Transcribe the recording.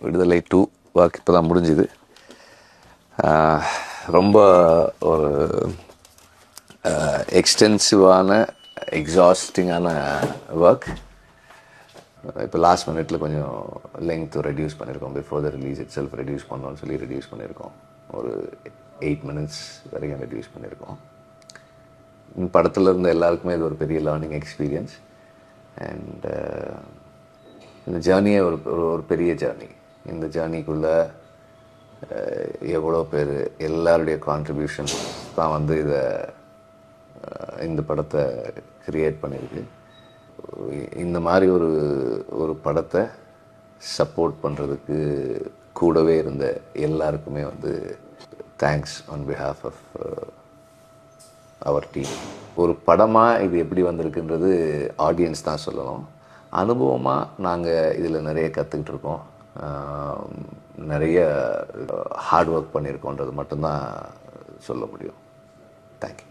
விடுதலை 2 ஒர்க் இப்போ தான் முடிஞ்சுது. ரொம்ப ஒரு எக்ஸ்டென்சிவான எக்ஸாஸ்டிங்கான ஒர்க். இப்போ லாஸ்ட் மினிட்ல கொஞ்சம் லெங்க் ரெடியூஸ் பண்ணியிருக்கோம். Before the release it self reduce பண்ணோன்னு சொல்லி ரெடியூஸ் பண்ணியிருக்கோம். ஒரு 8 minutes வரைக்கும் ரெடியூஸ் பண்ணியிருக்கோம். படத்தில் இருந்த எல்லாருக்குமே இது ஒரு பெரிய லேர்னிங் எக்ஸ்பீரியன்ஸ். அண்ட் இந்த ஜேர்னியே ஒரு பெரிய ஜேர்னி. இந்த ஜேர்னிக்குள்ளே எவ்வளோ பேர் எல்லாருடைய கான்ட்ரிபியூஷன்ஸ் தான் வந்து இந்த படத்தை க்ரியேட் பண்ணியிருக்கு. இந்த மாதிரி ஒரு படத்தை சப்போர்ட் பண்ணுறதுக்கு கூடவே இருந்த எல்லாருக்குமே வந்து thanks on behalf of our team. ஒரு படமாக இது எப்படி வந்திருக்குன்றது ஆடியன்ஸ் தான் சொல்லணும். அனுபவமாக நாங்கள் இதில் நிறைய கற்றுக்கிட்டு இருக்கோம். நிறைய ஹார்ட் ஒர்க் பண்ணியிருக்கோன்றது மட்டும்தான் சொல்ல முடியும். தேங்க்யூ.